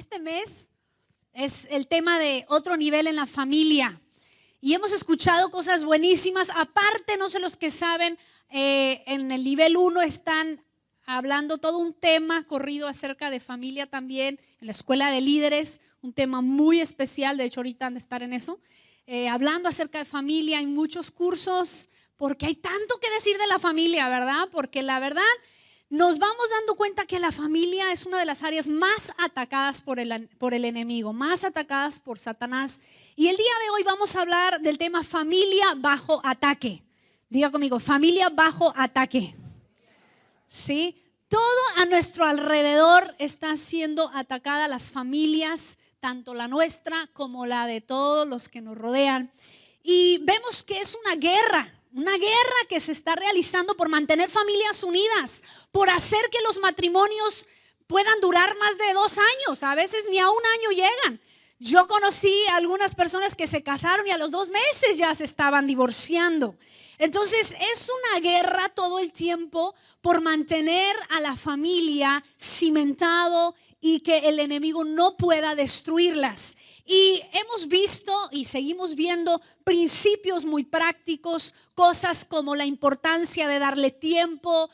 Este mes es el tema de otro nivel en la familia. Y hemos escuchado cosas buenísimas. Aparte, no sé los que saben, en el nivel 1 están hablando todo un tema corrido acerca de familia también, en la escuela de líderes, un tema muy especial, de hecho ahorita han de estar en eso, hablando acerca de familia, hay muchos cursos, porque hay tanto que decir de la familia, ¿verdad? Porque la verdad nos vamos dando cuenta que la familia es una de las áreas más atacadas por el enemigo, más atacadas por Satanás. Y el día de hoy vamos a hablar del tema familia bajo ataque. Diga conmigo, familia bajo ataque. ¿Sí? Todo a nuestro alrededor está siendo atacada, las familias, tanto la nuestra como la de todos los que nos rodean. Y vemos que es una guerra que se está realizando por mantener familias unidas, por hacer que los matrimonios puedan durar más de 2 años, a veces ni a 1 año llegan. Yo conocí a algunas personas que se casaron y a los 2 meses ya se estaban divorciando. Entonces es una guerra todo el tiempo por mantener a la familia cimentado y que el enemigo no pueda destruirlas. Y hemos visto y seguimos viendo principios muy prácticos, cosas como la importancia de darle tiempo,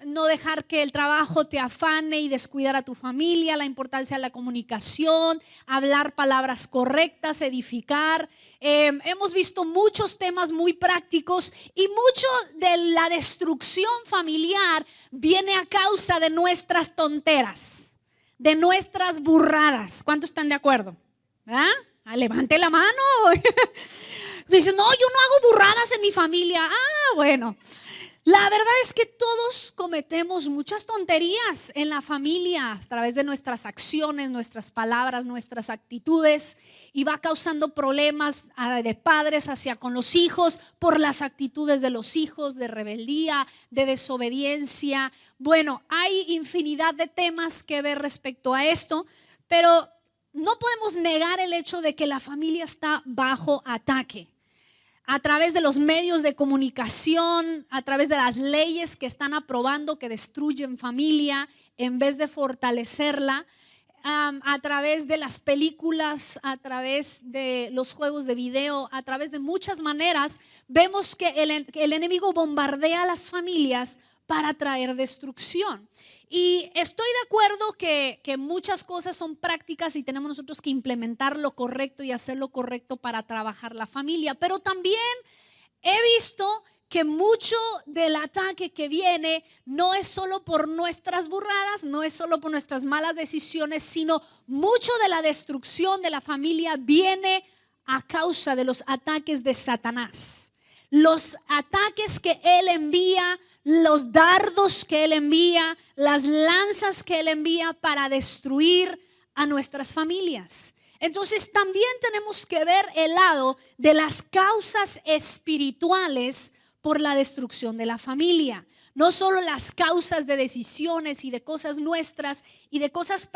no dejar que el trabajo te afane y descuidar a tu familia, la importancia de la comunicación, hablar palabras correctas, edificar. Hemos visto muchos temas muy prácticos y mucho de la destrucción familiar viene a causa de nuestras tonteras, de nuestras burradas. ¿Cuántos están de acuerdo? ¿Ah? Levante la mano. Dice, no, yo no hago burradas en mi familia. Bueno, la verdad es que todos cometemos muchas tonterías en la familia a través de nuestras acciones, nuestras palabras, nuestras actitudes, y va causando problemas de padres hacia con los hijos por las actitudes de los hijos, de rebeldía, de desobediencia. Bueno, hay infinidad de temas que ver respecto a esto, pero no podemos negar el hecho de que la familia está bajo ataque. A través de los medios de comunicación, a través de las leyes que están aprobando que destruyen familia en vez de fortalecerla, a través de las películas, a través de los juegos de video, a través de muchas maneras, vemos que el enemigo bombardea a las familias para traer destrucción. Y estoy de acuerdo que muchas cosas son prácticas y tenemos nosotros que implementar lo correcto y hacer lo correcto para trabajar la familia. Pero también he visto que mucho del ataque que viene no es solo por nuestras burradas, no es solo por nuestras malas decisiones, sino mucho de la destrucción de la familia viene a causa de los ataques de Satanás. Los ataques que él envía, los dardos que él envía, las lanzas que él envía para destruir a nuestras familias. Entonces también tenemos que ver el lado de las causas espirituales por la destrucción de la familia. No solo las causas de decisiones y de cosas nuestras y de cosas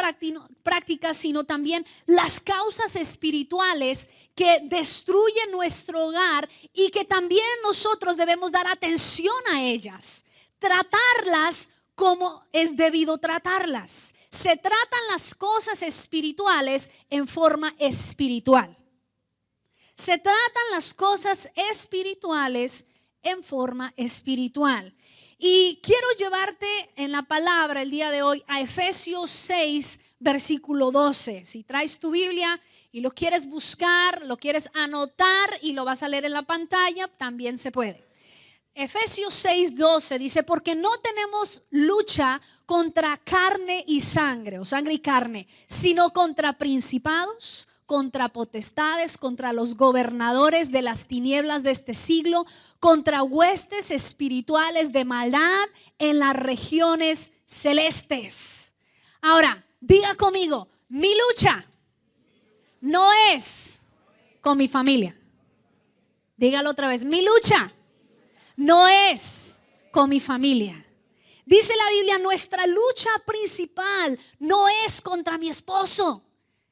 prácticas, sino también las causas espirituales que destruyen nuestro hogar y que también nosotros debemos dar atención a ellas, tratarlas como es debido tratarlas. Se tratan las cosas espirituales en forma espiritual. Se tratan las cosas espirituales en forma espiritual. Y quiero llevarte en la palabra el día de hoy a Efesios 6, versículo 12. Si traes tu Biblia y lo quieres buscar, lo quieres anotar y lo vas a leer en la pantalla, también se puede. Efesios 6, 12 dice, porque no tenemos lucha contra carne y sangre, o sangre y carne, sino contra principados, contra potestades, contra los gobernadores de las tinieblas de este siglo, contra huestes espirituales de maldad en las regiones celestes. Ahora, diga conmigo, mi lucha no es con mi familia. Dígalo otra vez, mi lucha no es con mi familia. Dice la Biblia, nuestra lucha principal no es contra mi esposo,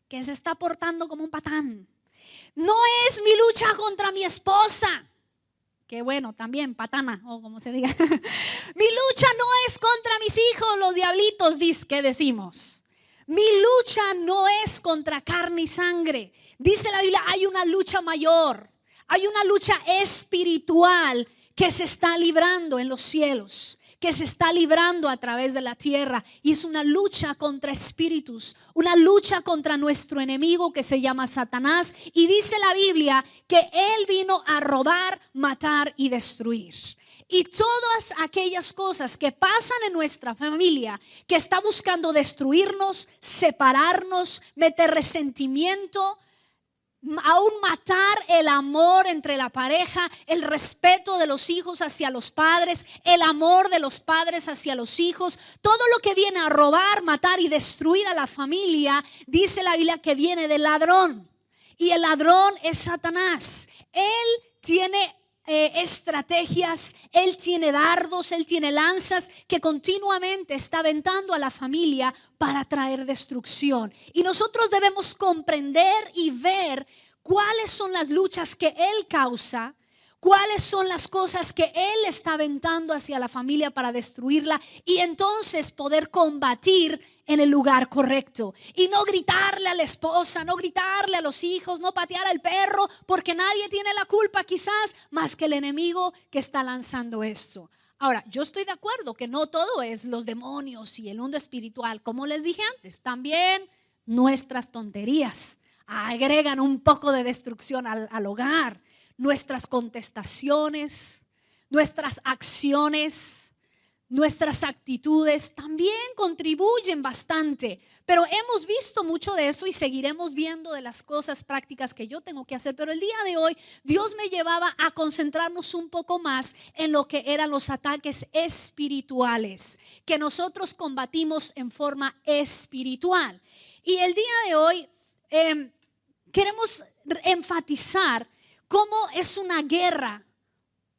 que se está portando como un patán. No es mi lucha contra mi esposa, que bueno, también patana, o como se diga. Mi lucha no es contra mis hijos, los diablitos, que decimos. Mi lucha no es contra carne y sangre. Dice la Biblia, hay una lucha mayor. Hay una lucha espiritual que se está librando en los cielos, que se está librando a través de la tierra. Y es una lucha contra espíritus, una lucha contra nuestro enemigo que se llama Satanás. Y dice la Biblia que él vino a robar, matar y destruir. Y todas aquellas cosas que pasan en nuestra familia, que está buscando destruirnos, separarnos, meter resentimiento, aún matar el amor entre la pareja, el respeto de los hijos hacia los padres, el amor de los padres hacia los hijos, todo lo que viene a robar, matar y destruir a la familia, dice la Biblia que viene del ladrón. Y el ladrón es Satanás. Él tiene estrategias, él tiene dardos, él tiene lanzas que continuamente está aventando a la familia para traer destrucción. Y nosotros debemos comprender y ver cuáles son las luchas que él causa, cuáles son las cosas que él está aventando hacia la familia para destruirla, y entonces poder combatir en el lugar correcto. Y no gritarle a la esposa, no gritarle a los hijos, no patear al perro, porque nadie tiene la culpa quizás más que el enemigo que está lanzando esto. Ahora, yo estoy de acuerdo que no todo es los demonios y el mundo espiritual. Como les dije antes, también nuestras tonterías agregan un poco de destrucción al hogar. Nuestras contestaciones, nuestras acciones, nuestras actitudes también contribuyen bastante. Pero hemos visto mucho de eso y seguiremos viendo de las cosas prácticas que yo tengo que hacer. Pero el día de hoy Dios me llevaba a concentrarnos un poco más en lo que eran los ataques espirituales que nosotros combatimos en forma espiritual. Y el día de hoy queremos enfatizar cómo es una guerra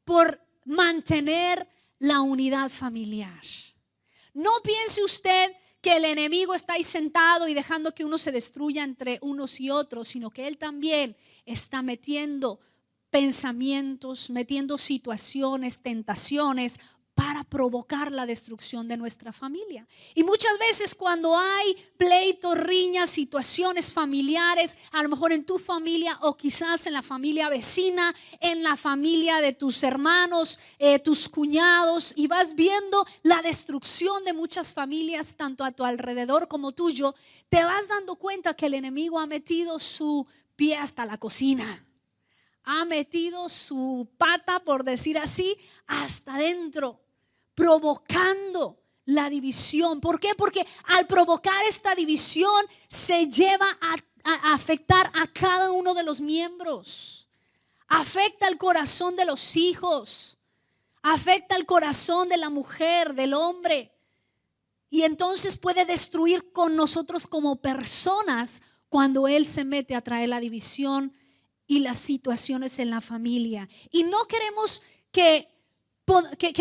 por mantener la unidad familiar. No piense usted que el enemigo está ahí sentado y dejando que uno se destruya entre unos y otros, sino que él también está metiendo pensamientos, metiendo situaciones, tentaciones para provocar la destrucción de nuestra familia. Y muchas veces cuando hay pleitos, riñas, situaciones familiares, a lo mejor en tu familia o quizás en la familia vecina, en la familia de tus hermanos, tus cuñados, y vas viendo la destrucción de muchas familias, tanto a tu alrededor como tuyo, te vas dando cuenta que el enemigo ha metido su pie hasta la cocina. Ha metido su pata, por decir así, hasta adentro, provocando la división. ¿Por qué? Porque al provocar esta división se lleva a afectar a cada uno de los miembros. Afecta el corazón de los hijos, afecta el corazón de la mujer, del hombre. Y entonces puede destruir con nosotros como personas cuando él se mete a traer la división y las situaciones en la familia. Y no queremos que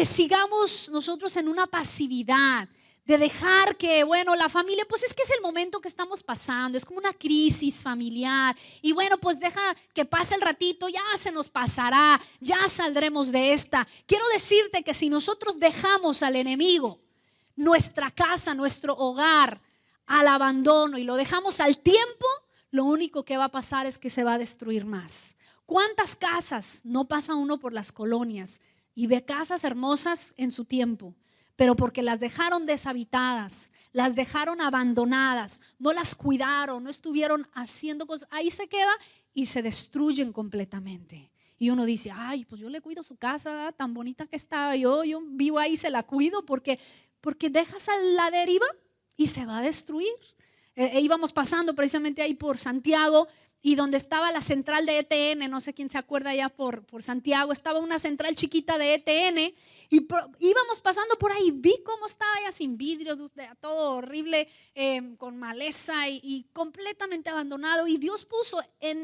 sigamos nosotros en una pasividad de dejar que, bueno, la familia, pues es que es el momento que estamos pasando, es como una crisis familiar, y bueno, pues deja que pase el ratito, ya se nos pasará, ya saldremos de esta. Quiero decirte que si nosotros dejamos al enemigo nuestra casa, nuestro hogar, al abandono, y lo dejamos al tiempo, lo único que va a pasar es que se va a destruir más. ¿Cuántas casas no pasa uno por las colonias y ve casas hermosas en su tiempo, pero porque las dejaron deshabitadas, las dejaron abandonadas, no las cuidaron, no estuvieron haciendo cosas, ahí se queda y se destruyen completamente? Y uno dice, ay, pues yo le cuido su casa, tan bonita que está, yo vivo ahí, se la cuido, porque dejas a la deriva y se va a destruir. Íbamos pasando precisamente ahí por Santiago, y donde estaba la central de ETN, no sé quién se acuerda ya por Santiago, estaba una central chiquita de ETN, y íbamos pasando por ahí, vi cómo estaba ya sin vidrios, todo horrible, con maleza y completamente abandonado. Y Dios puso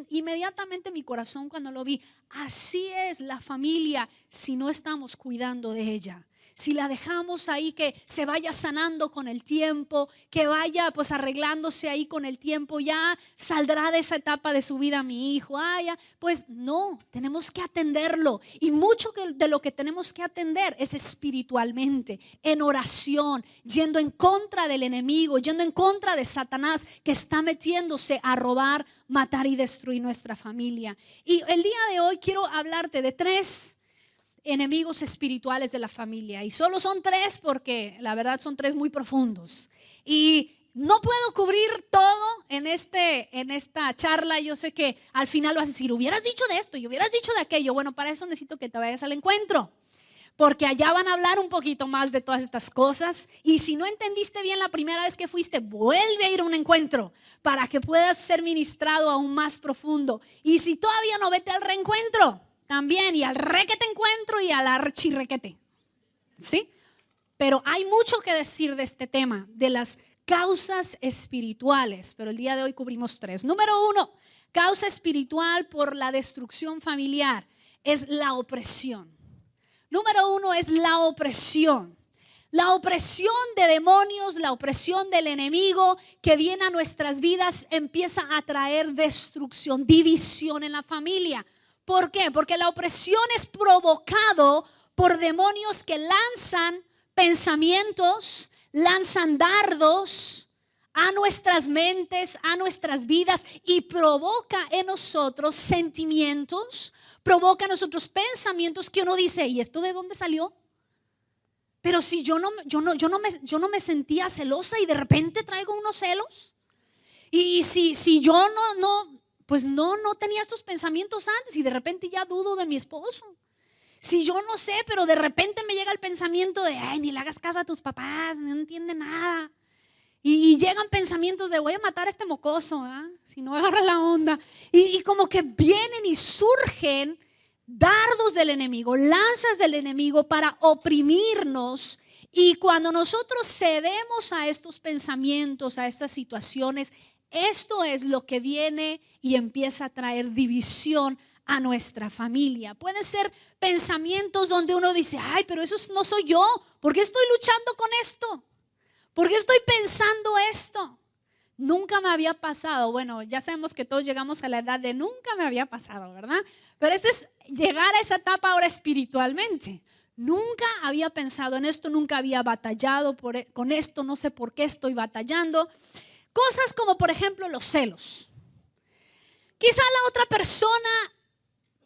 inmediatamente en mi corazón cuando lo vi, así es la familia si no estamos cuidando de ella. si la dejamos ahí que se vaya sanando con el tiempo, que vaya pues arreglándose ahí con el tiempo, ya saldrá de esa etapa de su vida mi hijo, ya, pues no, tenemos que atenderlo. Y mucho de lo que tenemos que atender es espiritualmente, en oración, yendo en contra del enemigo, yendo en contra de Satanás que está metiéndose a robar, matar y destruir nuestra familia. Y el día de hoy quiero hablarte de 3 enemigos espirituales de la familia, y solo son 3 porque la verdad son 3 muy profundos y no puedo cubrir todo en esta charla. Yo sé que al final vas a decir, hubieras dicho de esto y hubieras dicho de aquello. Bueno, para eso necesito que te vayas al encuentro, porque allá van a hablar un poquito más de todas estas cosas. Y si no entendiste bien la primera vez que fuiste, vuelve a ir a un encuentro para que puedas ser ministrado aún más profundo. Y si todavía no, vete al reencuentro también, y al requete encuentro y al archirrequete, ¿sí? Pero hay mucho que decir de este tema, de las causas espirituales, pero el día de hoy cubrimos 3. Número 1, causa espiritual por la destrucción familiar, es la opresión. Número 1 es la opresión. La opresión de demonios, la opresión del enemigo que viene a nuestras vidas empieza a traer destrucción, división en la familia. ¿Por qué? Porque la opresión es provocado por demonios que lanzan pensamientos, lanzan dardos a nuestras mentes, a nuestras vidas, y provoca en nosotros sentimientos, provoca en nosotros pensamientos que uno dice, ¿y esto de dónde salió? Pero si yo no me sentía celosa y de repente traigo unos celos. Y si yo no tenía estos pensamientos antes y de repente ya dudo de mi esposo. Si yo no sé, pero de repente me llega el pensamiento de, ay, ni le hagas caso a tus papás, no entiende nada. Y llegan pensamientos de, voy a matar a este mocoso, si no agarra la onda. Y como que vienen y surgen dardos del enemigo, lanzas del enemigo para oprimirnos. Y cuando nosotros cedemos a estos pensamientos, a estas situaciones, esto es lo que viene y empieza a traer división a nuestra familia. Pueden ser pensamientos donde uno dice, ay, pero eso no soy yo. ¿Por qué estoy luchando con esto? ¿Por qué estoy pensando esto? Nunca me había pasado. Bueno, ya sabemos que todos llegamos a la edad de nunca me había pasado, ¿verdad? Pero este es llegar a esa etapa ahora espiritualmente. Nunca había pensado en esto, nunca había batallado con esto, no sé por qué estoy batallando. Cosas como, por ejemplo, los celos. Quizá la otra persona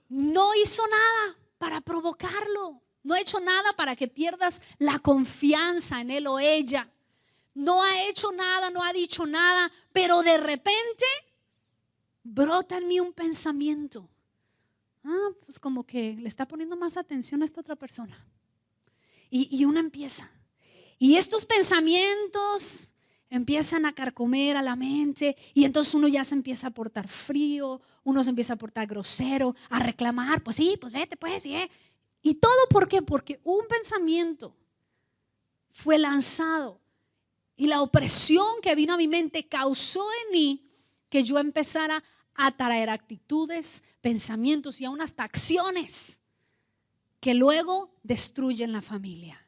no hizo nada para provocarlo, no ha hecho nada para que pierdas la confianza en él o ella. No ha hecho nada, no ha dicho nada, pero de repente brota en mí un pensamiento. Pues como que le está poniendo más atención a esta otra persona. Y uno empieza. Y estos pensamientos empiezan a carcomer a la mente, y entonces uno ya se empieza a portar frío, uno se empieza a portar grosero, a reclamar, pues sí, pues vete pues, ¿sí? Y todo, ¿por qué? Porque un pensamiento fue lanzado y la opresión que vino a mi mente causó en mí que yo empezara a traer actitudes, pensamientos y aún hasta acciones que luego destruyen la familia.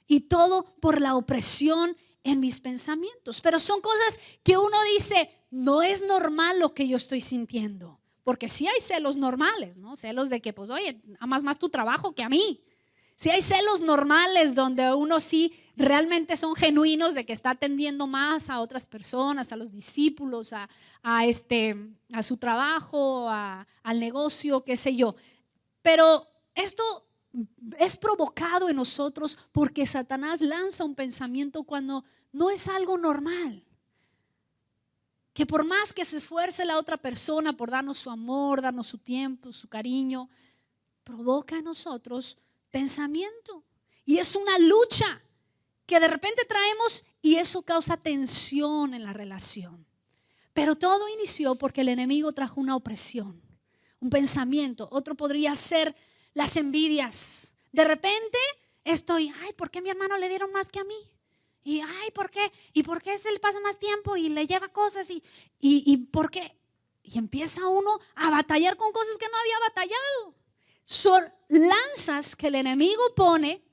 Y todo por la opresión en mis pensamientos. Pero son cosas que uno dice, no es normal lo que yo estoy sintiendo. Porque sí hay celos normales, ¿no? Celos de que, pues, oye, amas más tu trabajo que a mí. Sí hay celos normales donde uno sí realmente son genuinos, de que está atendiendo más a otras personas, a los discípulos, a su trabajo, al negocio, qué sé yo. Pero esto es provocado en nosotros porque Satanás lanza un pensamiento cuando no es algo normal. Que por más que se esfuerce la otra persona por darnos su amor, darnos su tiempo, su cariño, provoca en nosotros pensamiento. Y es una lucha que de repente traemos y eso causa tensión en la relación. Pero todo inició porque el enemigo trajo una opresión, un pensamiento. Otro podría ser las envidias. De repente estoy, ay, ¿por qué a mi hermano le dieron más que a mí? Y ay, ¿por qué? ¿Y por qué se le pasa más tiempo y le lleva cosas? ¿Y por qué? Y empieza uno a batallar con cosas que no había batallado. Son lanzas que el enemigo pone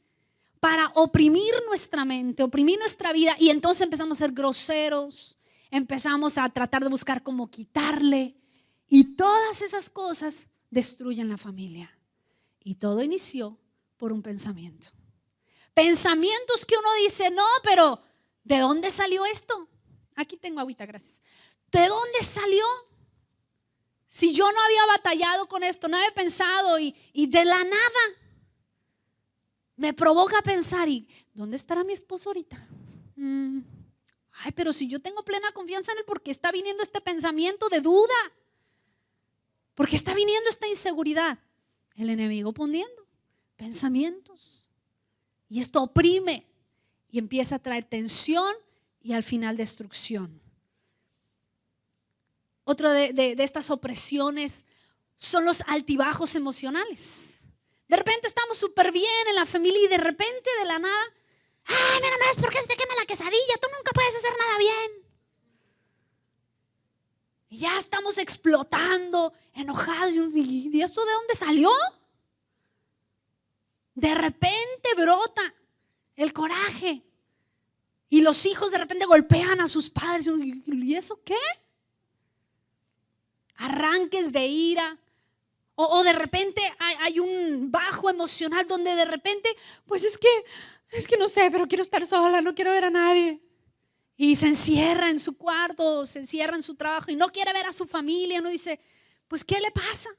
para oprimir nuestra mente, oprimir nuestra vida, y entonces empezamos a ser groseros, empezamos a tratar de buscar cómo quitarle, y todas esas cosas destruyen la familia. Y todo inició por un pensamiento. Pensamientos que uno dice, no, pero ¿de dónde salió esto? Aquí tengo agüita, gracias. ¿De dónde salió? Si yo no había batallado con esto, no había pensado y de la nada me provoca pensar, ¿y dónde estará mi esposo ahorita? Ay, pero si yo tengo plena confianza en él, ¿por qué está viniendo este pensamiento de duda? ¿Por qué está viniendo esta inseguridad? El enemigo poniendo pensamientos. Y esto oprime y empieza a traer tensión y al final destrucción. Otro de estas opresiones son los altibajos emocionales. De repente estamos súper bien en la familia y de repente de la nada, ay, mira más, ¿por qué se te quema la quesadilla? Tú nunca puedes hacer nada bien. Y ya estamos explotando, enojados. ¿Y esto de dónde salió? De repente brota el coraje. Y los hijos de repente golpean a sus padres. ¿Y eso qué? Arranques de ira. O de repente hay un bajo emocional donde de repente, pues es que no sé, pero quiero estar sola, no quiero ver a nadie. Y se encierra en su cuarto, se encierra en su trabajo y no quiere ver a su familia. Uno dice, pues ¿qué le pasa?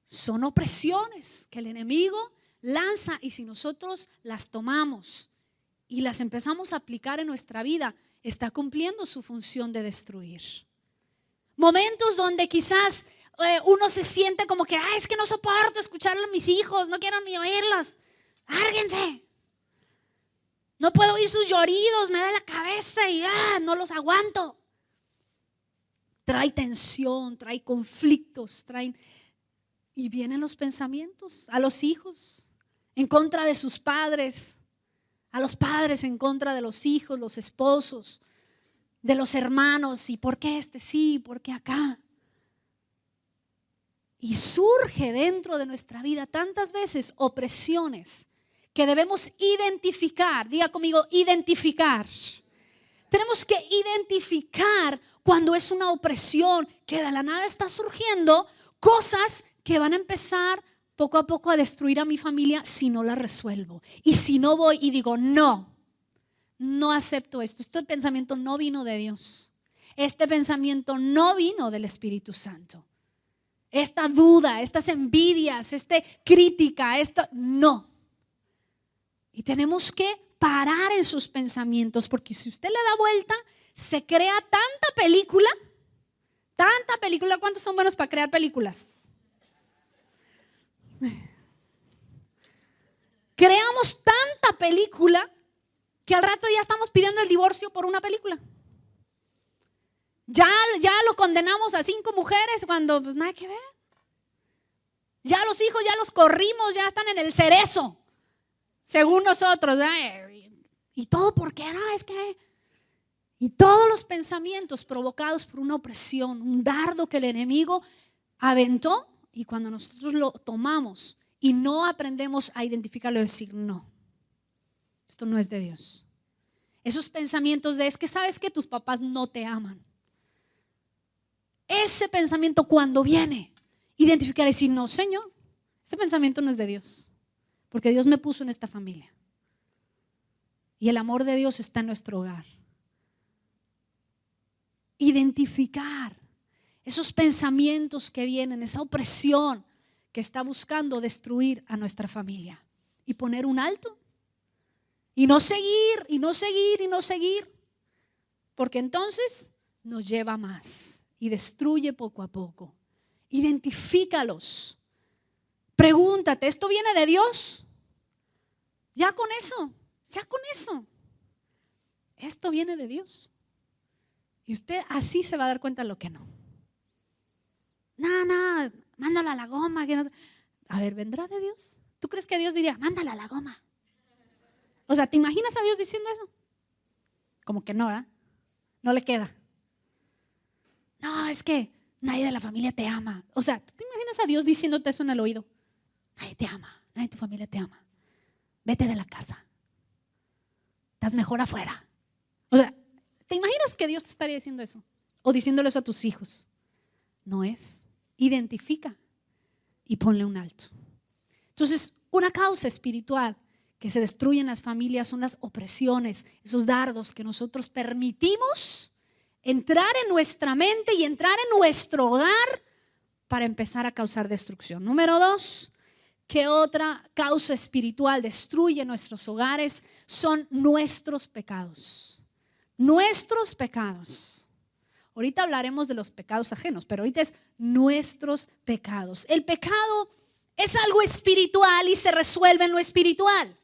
Son opresiones que el enemigo lanza, y si nosotros las tomamos y las empezamos a aplicar en nuestra vida, está cumpliendo su función de destruir. Momentos donde quizás uno se siente como que, es que no soporto escuchar a mis hijos, no quiero ni oírlos. Lárguense. No puedo oír sus lloridos, me da la cabeza y no los aguanto. Trae tensión, trae conflictos, y vienen los pensamientos a los hijos en contra de sus padres, a los padres en contra de los hijos, los esposos, de los hermanos. ¿Y por qué este sí? ¿Por qué acá? Y surge dentro de nuestra vida tantas veces opresiones que debemos identificar. Diga conmigo, identificar. Tenemos que identificar cuando es una opresión que de la nada está surgiendo, cosas que van a empezar poco a poco a destruir a mi familia si no la resuelvo. Y si no voy y digo, no acepto esto. Este pensamiento no vino de Dios. Este pensamiento no vino del Espíritu Santo. Esta duda, estas envidias, esta crítica, no. Y tenemos que parar esos pensamientos, porque si usted le da vuelta, se crea tanta película. ¿Cuántos son buenos para crear películas? Creamos tanta película que al rato ya estamos pidiendo el divorcio por una película. Ya lo condenamos a 5 mujeres cuando pues nada que ver. Ya los hijos ya los corrimos, ya están en el cerezo, según nosotros. Y todo porque y todos los pensamientos provocados por una opresión, un dardo que el enemigo aventó, y cuando nosotros lo tomamos y no aprendemos a identificarlo y decir, no, esto no es de Dios. Esos pensamientos de, es que sabes que tus papás no te aman. Ese pensamiento cuando viene, identificar y decir, no, Señor, este pensamiento no es de Dios, porque Dios me puso en esta familia. Y el amor de Dios está en nuestro hogar. Identificar esos pensamientos que vienen, esa opresión que está buscando destruir a nuestra familia, y poner un alto y no seguir, porque entonces nos lleva más y destruye poco a poco. Identifícalos. Pregúntate, ¿esto viene de Dios? Ya con eso. Esto viene de Dios. Y usted así se va a dar cuenta de lo que no. No, mándala a la goma. Que no. A ver, ¿vendrá de Dios? ¿Tú crees que Dios diría, mándala a la goma? O sea, ¿te imaginas a Dios diciendo eso? Como que no, ¿verdad? No le queda. No, es que nadie de la familia te ama. O sea, ¿tú te imaginas a Dios diciéndote eso en el oído? Nadie te ama, nadie de tu familia te ama. vete de la casa, estás mejor afuera. O sea, ¿te imaginas que Dios te estaría diciendo eso? O diciéndole eso a tus hijos. No es. Identifica y ponle un alto. Entonces, una causa espiritual que se destruye en las familias son las opresiones, esos dardos que nosotros permitimos entrar en nuestra mente y entrar en nuestro hogar para empezar a causar destrucción. Número 2, ¿qué otra causa espiritual destruye nuestros hogares? Son nuestros pecados. Nuestros pecados. Ahorita hablaremos de los pecados ajenos, pero ahorita es nuestros pecados. El pecado es algo espiritual y se resuelve en lo espiritual.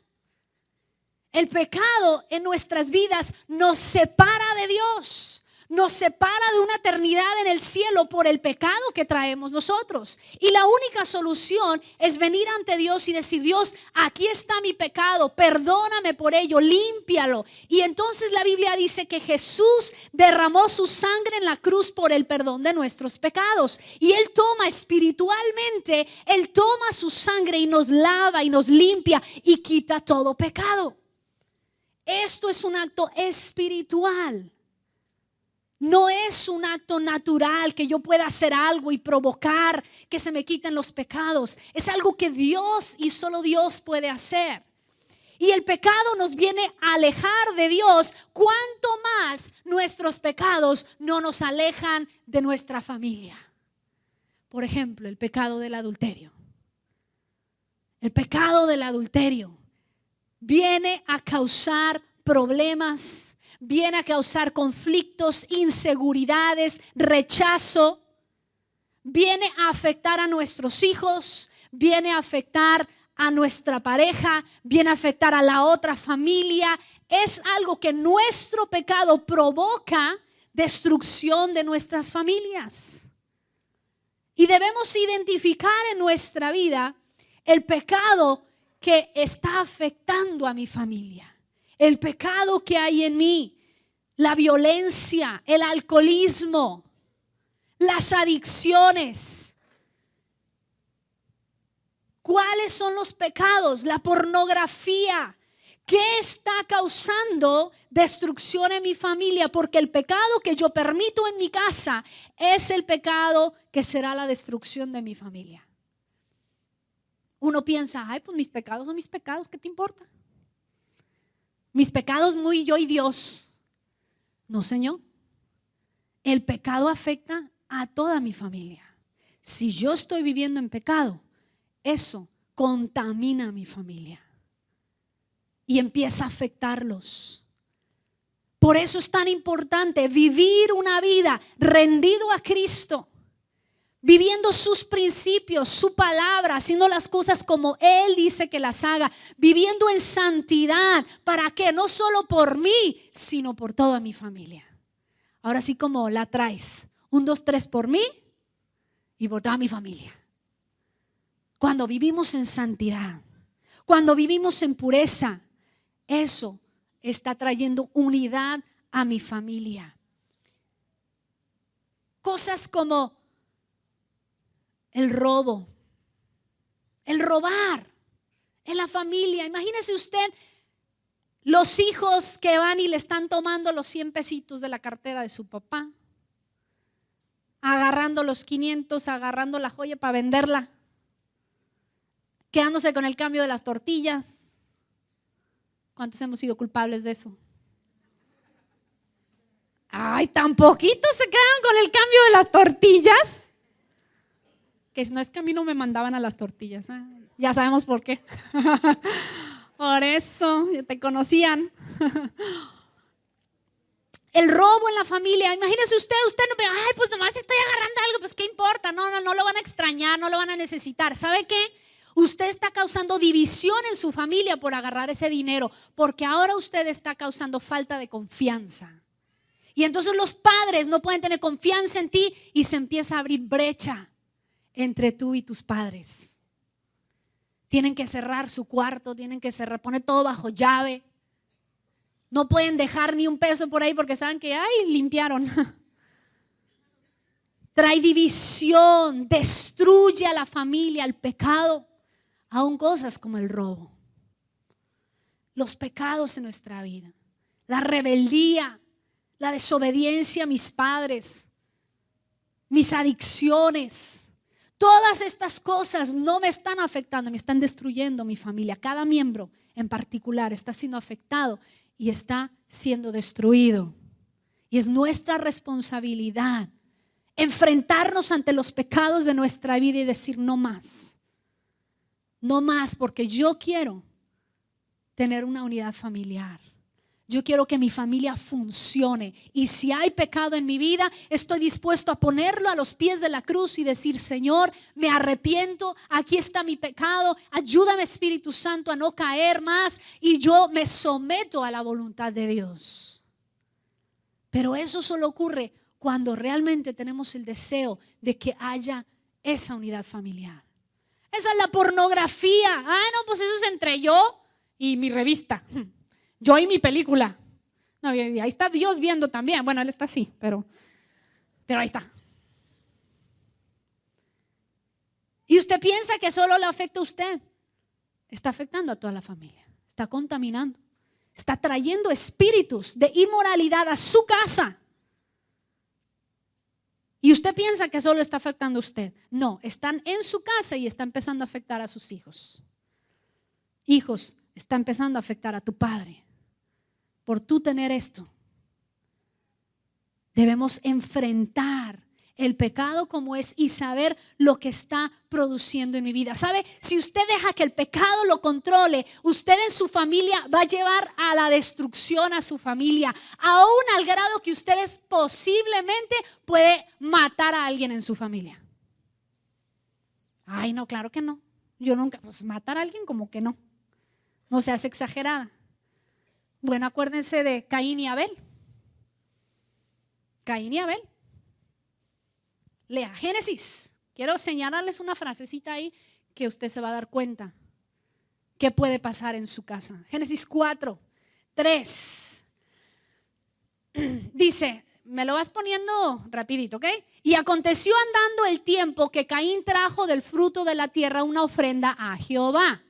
El pecado en nuestras vidas nos separa de Dios. Nos separa de una eternidad en el cielo por el pecado que traemos nosotros. Y la única solución es venir ante Dios y decir: Dios, aquí está mi pecado, perdóname por ello, límpialo. Y entonces la Biblia dice que Jesús derramó su sangre en la cruz por el perdón de nuestros pecados. Y Él toma espiritualmente, Él toma su sangre y nos lava y nos limpia y quita todo pecado. Esto es un acto espiritual. No es un acto natural que yo pueda hacer algo y provocar que se me quiten los pecados. Es algo que Dios y solo Dios puede hacer. Y el pecado nos viene a alejar de Dios. Cuanto más nuestros pecados no nos alejan de nuestra familia. Por ejemplo, el pecado del adulterio. El pecado del adulterio viene a causar problemas, viene a causar conflictos, inseguridades, rechazo, viene a afectar a nuestros hijos, viene a afectar a nuestra pareja, viene a afectar a la otra familia. Es algo que nuestro pecado provoca destrucción de nuestras familias. Y debemos identificar en nuestra vida el pecado que está afectando a mi familia. El pecado que hay en mí, la violencia, el alcoholismo, las adicciones. ¿Cuáles son los pecados? La pornografía. ¿Qué está causando destrucción en mi familia? Porque el pecado que yo permito en mi casa es el pecado que será la destrucción de mi familia. Uno piensa: ay, pues mis pecados son mis pecados, ¿qué te importa? Mis pecados muy yo y Dios. No, Señor. El pecado afecta a toda mi familia. Si yo estoy viviendo en pecado, eso contamina a mi familia y empieza a afectarlos. Por eso es tan importante vivir una vida rendido a Cristo, viviendo sus principios, su palabra, haciendo las cosas como Él dice que las haga, viviendo en santidad. ¿Para qué? No solo por mí, sino por toda mi familia. Ahora sí, como la traes: 1, 2, 3 por mí y por toda mi familia. Cuando vivimos en santidad, cuando vivimos en pureza, eso está trayendo unidad a mi familia. Cosas como el robo, el robar en la familia. Imagínese usted los hijos que van y le están tomando los 100 pesitos de la cartera de su papá, agarrando los 500, agarrando la joya para venderla, quedándose con el cambio de las tortillas. ¿Cuántos hemos sido culpables de eso? Ay, tan poquitos se quedan con el cambio de las tortillas. Que no es que a mí no me mandaban a las tortillas, ¿eh? Ya sabemos por qué. Por eso, ya te conocían. El robo en la familia. Imagínese usted no ve: ay, pues nomás estoy agarrando algo, pues qué importa. No lo van a extrañar, no lo van a necesitar. ¿Sabe qué? Usted está causando división en su familia por agarrar ese dinero, porque ahora usted está causando falta de confianza. Y entonces los padres no pueden tener confianza en ti y se empieza a abrir brecha entre tú y tus padres. Tienen que cerrar su cuarto, tienen que poner todo bajo llave. No pueden dejar ni un peso por ahí porque saben que limpiaron. Trae división, destruye a la familia, el pecado, aún cosas como el robo. los pecados en nuestra vida, la rebeldía, la desobediencia a mis padres, mis adicciones. Todas estas cosas no me están afectando, me están destruyendo mi familia. Cada miembro en particular está siendo afectado y está siendo destruido. Y es nuestra responsabilidad enfrentarnos ante los pecados de nuestra vida y decir no más. No más, porque yo quiero tener una unidad familiar. Yo quiero que mi familia funcione. Y si hay pecado en mi vida, estoy dispuesto a ponerlo a los pies de la cruz y decir, Señor, me arrepiento, aquí está mi pecado, ayúdame, Espíritu Santo, a no caer más. Y yo me someto a la voluntad de Dios. Pero eso solo ocurre cuando realmente tenemos el deseo de que haya esa unidad familiar. Esa es la pornografía. Ah, no, pues eso es entre yo y mi revista. Yo y mi película. No, y ahí está Dios viendo también. Bueno, Él está así, pero ahí está. Y usted piensa que solo le afecta a usted. Está afectando a toda la familia. Está contaminando. Está trayendo espíritus de inmoralidad a su casa. Y usted piensa que solo está afectando a usted. No, están en su casa y está empezando a afectar a sus hijos. Hijos, está empezando a afectar a tu padre. Por tú tener esto, debemos enfrentar el pecado como es y saber lo que está produciendo en mi vida. ¿Sabe? Si usted deja que el pecado lo controle, usted en su familia va a llevar a la destrucción a su familia, aún al grado que ustedes posiblemente puede matar a alguien en su familia. Ay, no, claro que no. Yo nunca, pues matar a alguien como que no. No seas exagerada. Bueno, acuérdense de Caín y Abel. Caín y Abel. Lea Génesis. Quiero señalarles una frasecita ahí que usted se va a dar cuenta qué puede pasar en su casa. Génesis 4:3. Dice, me lo vas poniendo rapidito, ¿ok? Y aconteció andando el tiempo que Caín trajo del fruto de la tierra una ofrenda a Jehová.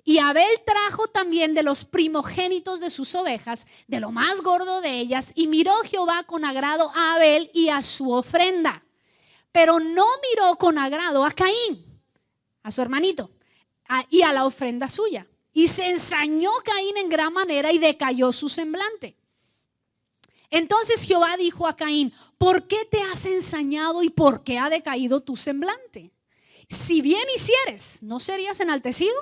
Y Abel trajo también de los primogénitos de sus ovejas, de lo más gordo de ellas, y miró Jehová con agrado a Abel y a su ofrenda. Pero no miró con agrado a Caín, a su hermanito, y a la ofrenda suya. Y se ensañó Caín en gran manera y decayó su semblante. Entonces Jehová dijo a Caín, ¿por qué te has ensañado y por qué ha decaído tu semblante? Si bien hicieres, ¿no serías enaltecido?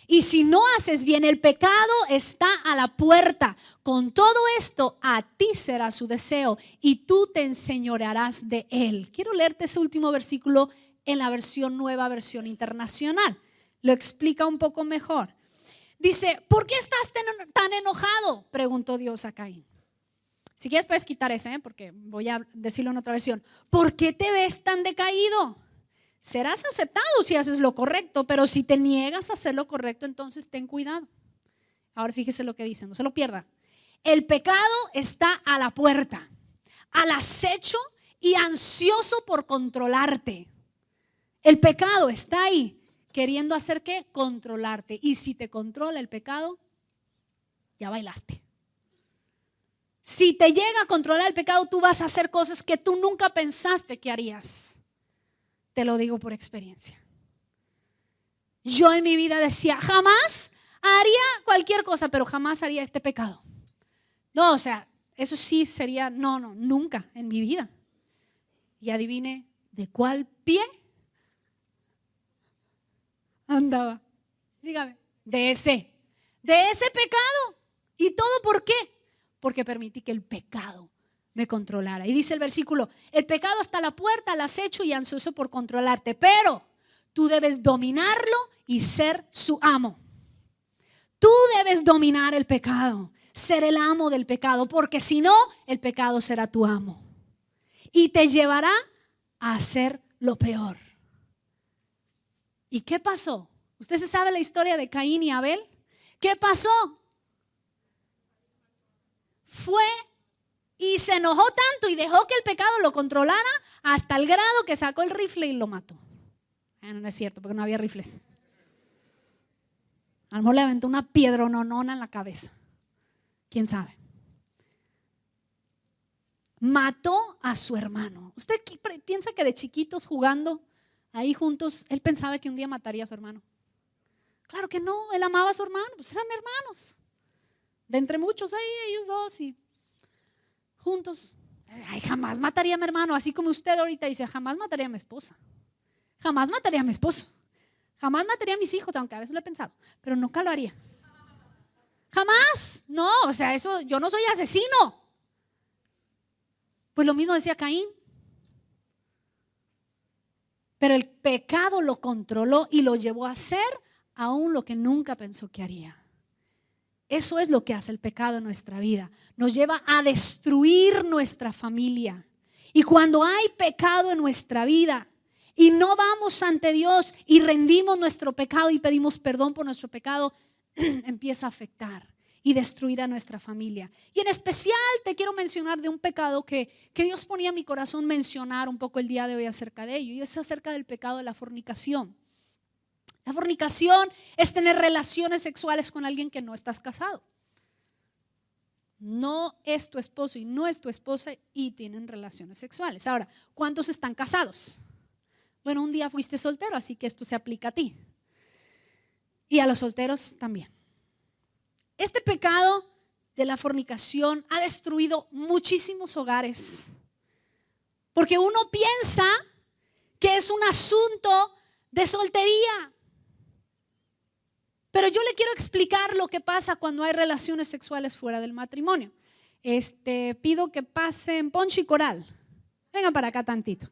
Y si no haces bien, el pecado está a la puerta. Con todo esto, a ti será su deseo y tú te enseñorearás de él. Quiero leerte ese último versículo en la versión nueva, versión internacional. Lo explica un poco mejor. Dice, ¿por qué estás tan enojado? Preguntó Dios a Caín. Si quieres puedes quitar ese, porque voy a decirlo en otra versión. ¿Por qué te ves tan decaído? Serás aceptado si haces lo correcto, pero si te niegas a hacer lo correcto, entonces ten cuidado. Ahora fíjese lo que dice, no se lo pierda. El pecado está a la puerta, al acecho y ansioso por controlarte. El pecado está ahí, queriendo hacer ¿qué? Controlarte. Y si te controla el pecado, ya bailaste. Si te llega a controlar el pecado, tú vas a hacer cosas que tú nunca pensaste que harías. Te lo digo por experiencia. Yo en mi vida decía, jamás haría cualquier cosa, pero jamás haría este pecado. No, o sea, eso sí sería, no, nunca en mi vida. Y adivine de cuál pie andaba. Dígame, de ese pecado. ¿Y todo por qué? Porque permití que el pecado me controlara. Y dice el versículo, el pecado está a la puerta, al acecho y ansioso por controlarte, pero tú debes dominarlo y ser su amo. Tú debes dominar el pecado, ser el amo del pecado, porque si no, el pecado será tu amo y te llevará a hacer lo peor. ¿Y qué pasó? ¿Usted se sabe la historia de Caín y Abel? ¿Qué pasó? Fue y se enojó tanto y dejó que el pecado lo controlara hasta el grado que sacó el rifle y lo mató. No es cierto, porque no había rifles. A lo mejor le aventó una piedrononona en la cabeza. ¿Quién sabe? Mató a su hermano. ¿Usted piensa que de chiquitos jugando ahí juntos, él pensaba que un día mataría a su hermano? Claro que no, él amaba a su hermano, pues eran hermanos. De entre muchos ahí, ellos dos y juntos. Ay, jamás mataría a mi hermano, así como usted ahorita dice, jamás mataría a mi esposa. Jamás mataría a mi esposo. Jamás mataría a mis hijos, aunque a veces lo he pensado, pero nunca lo haría. Jamás, no, o sea, eso, yo no soy asesino. Pues lo mismo decía Caín. Pero el pecado lo controló y lo llevó a hacer aún lo que nunca pensó que haría. Eso es lo que hace el pecado en nuestra vida. Nos lleva a destruir nuestra familia. Y cuando hay pecado en nuestra vida y no vamos ante Dios y rendimos nuestro pecado y pedimos perdón por nuestro pecado, empieza a afectar y destruir a nuestra familia. Y en especial te quiero mencionar de un pecado que Dios ponía en mi corazón mencionar un poco el día de hoy acerca de ello, y es acerca del pecado de la fornicación. La fornicación es tener relaciones sexuales con alguien que no estás casado. No es tu esposo y no es tu esposa y tienen relaciones sexuales. Ahora, ¿cuántos están casados? Bueno, un día fuiste soltero, así que esto se aplica a ti. Y a los solteros también. Este pecado de la fornicación ha destruido muchísimos hogares. Porque uno piensa que es un asunto de soltería. Pero yo le quiero explicar lo que pasa cuando hay relaciones sexuales fuera del matrimonio. Pido que pasen Poncho y Coral. Vengan para acá tantito.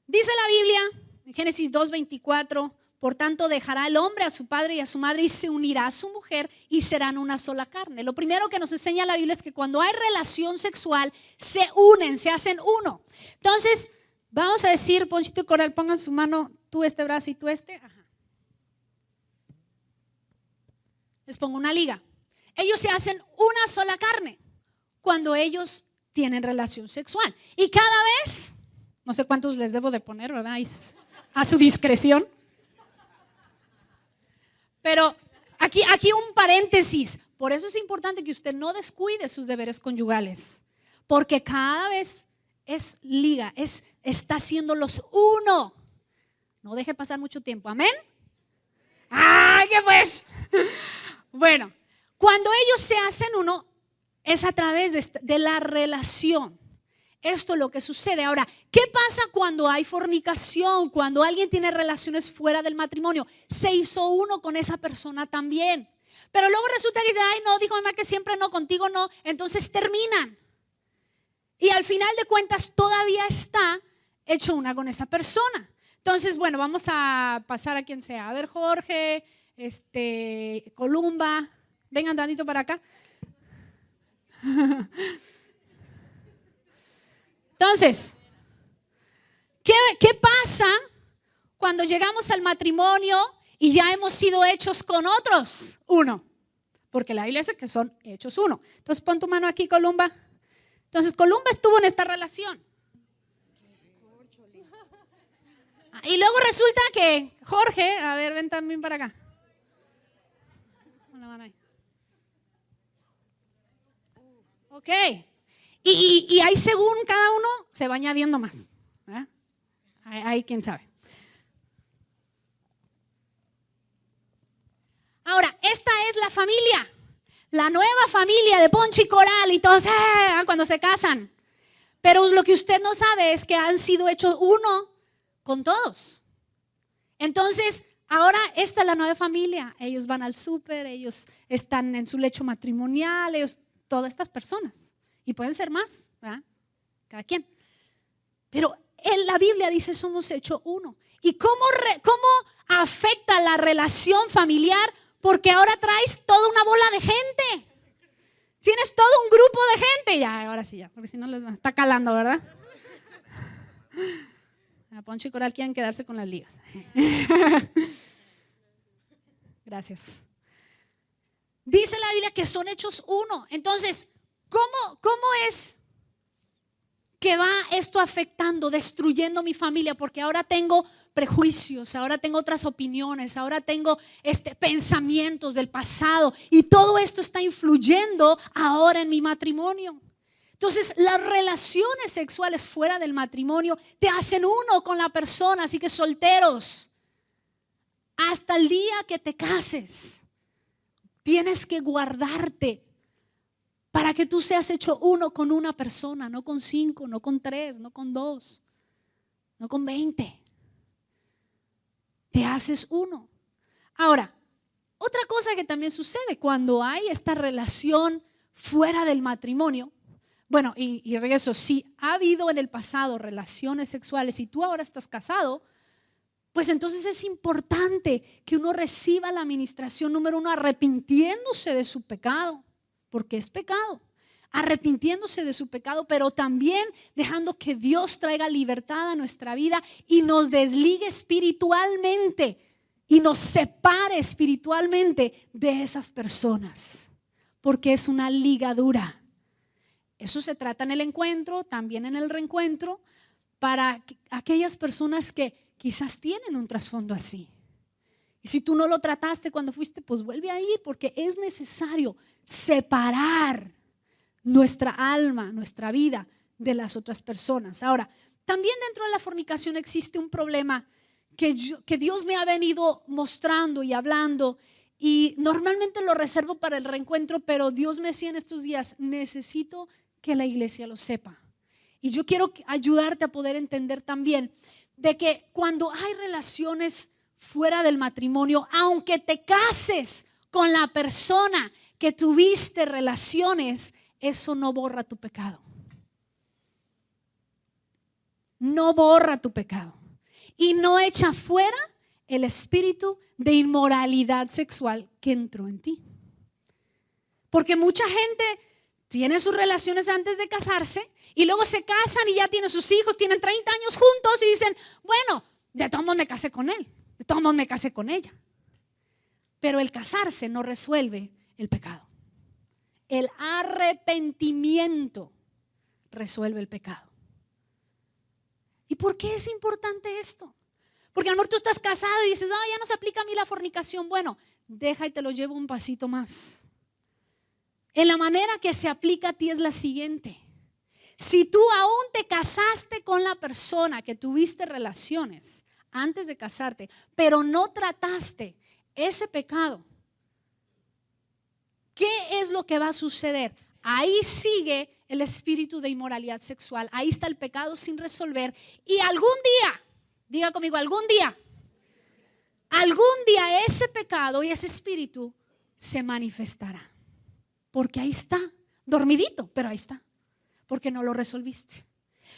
Dice la Biblia en Génesis 2:24, por tanto dejará el hombre a su padre y a su madre y se unirá a su mujer y serán una sola carne. Lo primero que nos enseña la Biblia es que cuando hay relación sexual se unen, se hacen uno. Entonces vamos a decir, Ponchito y Coral, pongan su mano, tú este brazo y tú este. Ajá. Les pongo una liga. Ellos se hacen una sola carne cuando ellos tienen relación sexual. Y cada vez, no sé cuántos les debo de poner, ¿verdad? A su discreción. Pero aquí un paréntesis. Por eso es importante que usted no descuide sus deberes conyugales. Porque cada vez es liga, está haciéndolos uno. No deje pasar mucho tiempo. ¿Amén? ¡Ay, qué pues! Bueno, cuando ellos se hacen uno, es a través de la relación. Esto es lo que sucede. Ahora, ¿qué pasa cuando hay fornicación? Cuando alguien tiene relaciones fuera del matrimonio. Se hizo uno con esa persona también. Pero luego resulta que dice, ay no, dijo mi mamá que siempre no, contigo no. Entonces terminan. Y al final de cuentas todavía está hecho una con esa persona. Entonces, bueno, vamos a pasar a quien sea. A ver, Jorge, Columba, vengan tantito para acá. Entonces, ¿qué pasa cuando llegamos al matrimonio y ya hemos sido hechos con otros uno? Porque la Biblia dice que son hechos uno. Entonces, pon tu mano aquí, Columba. Entonces, Columba estuvo en esta relación. Y luego resulta que Jorge, a ver, ven también para acá. Pon la mano ahí. Ok. Y ahí según cada uno se va añadiendo más. ¿Verdad? Ahí quién sabe. Ahora, esta es la familia. La nueva familia de Poncho y Coral y todos cuando se casan. Pero lo que usted no sabe es que han sido hechos uno con todos. Entonces, ahora esta es la nueva familia. Ellos van al súper, ellos están en su lecho matrimonial, ellos, todas estas personas. Y pueden ser más, ¿verdad? Cada quien. Pero en la Biblia dice somos hechos uno. ¿Y cómo afecta la relación familiar? Porque ahora traes toda una bola de gente. Tienes todo un grupo de gente. Ya, ahora sí, ya, porque si no les está calando, ¿verdad? A Poncho y Coral quieren quedarse con las ligas. Gracias. Dice la Biblia que son hechos uno. Entonces, ¿cómo es que va esto afectando, destruyendo mi familia? Porque ahora tengo prejuicios, ahora tengo otras opiniones, ahora tengo pensamientos del pasado y todo esto está influyendo ahora en mi matrimonio. Entonces, las relaciones sexuales fuera del matrimonio te hacen uno con la persona, así que solteros, hasta el día que te cases, tienes que guardarte para que tú seas hecho uno con una persona, no con 5, no con 3, no con 2, no con 20. Te haces uno. Ahora, otra cosa que también sucede cuando hay esta relación fuera del matrimonio, bueno, y regreso, si ha habido en el pasado relaciones sexuales y tú ahora estás casado, pues entonces es importante que uno reciba la administración número 1 arrepintiéndose de su pecado, porque es pecado, arrepintiéndose de su pecado, pero también dejando que Dios traiga libertad a nuestra vida y nos desligue espiritualmente y nos separe espiritualmente de esas personas, porque es una ligadura. Eso se trata en el encuentro, también en el reencuentro, para aquellas personas que quizás tienen un trasfondo así. Y si tú no lo trataste cuando fuiste, pues vuelve a ir, porque es necesario separar nuestra alma, nuestra vida de las otras personas. Ahora, también dentro de la fornicación existe un problema que Dios me ha venido mostrando y hablando, y normalmente lo reservo para el reencuentro, pero Dios me decía en estos días, necesito que la iglesia lo sepa. Y yo quiero ayudarte a poder entender también de que cuando hay relaciones fuera del matrimonio, aunque te cases con la persona que tuviste relaciones, eso no borra tu pecado. No borra tu pecado. Y no echa fuera el espíritu de inmoralidad sexual que entró en ti. Porque mucha gente tiene sus relaciones antes de casarse y luego se casan y ya tienen sus hijos, tienen 30 años juntos y dicen, bueno, de todos modos me casé con él, de todos modos me casé con ella. Pero el casarse no resuelve el pecado. El arrepentimiento resuelve el pecado. ¿Y por qué es importante esto? Porque a lo mejor tú estás casado y dices, ya no se aplica a mí la fornicación. Bueno, deja y te lo llevo un pasito más. En la manera que se aplica a ti es la siguiente. Si tú aún te casaste con la persona que tuviste relaciones antes de casarte, pero no trataste ese pecado, ¿qué es lo que va a suceder? Ahí sigue el espíritu de inmoralidad sexual. Ahí está el pecado sin resolver. Y algún día, diga conmigo, algún día ese pecado y ese espíritu se manifestará. Porque ahí está, dormidito, pero ahí está, porque no lo resolviste.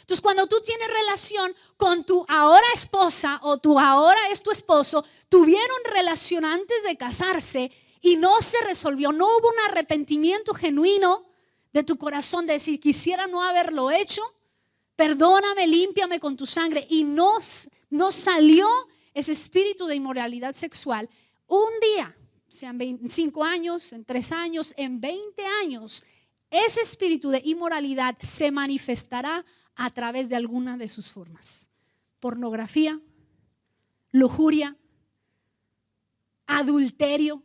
Entonces, cuando tú tienes relación con tu ahora esposa o tu ahora es tu esposo, tuvieron relación antes de casarse y no se resolvió, no hubo un arrepentimiento genuino de tu corazón de decir, quisiera no haberlo hecho, perdóname, límpiame con tu sangre, y no salió ese espíritu de inmoralidad sexual, un día, sean 25 años, en 3 años, en 20 años, ese espíritu de inmoralidad se manifestará a través de alguna de sus formas. Pornografía, lujuria, adulterio.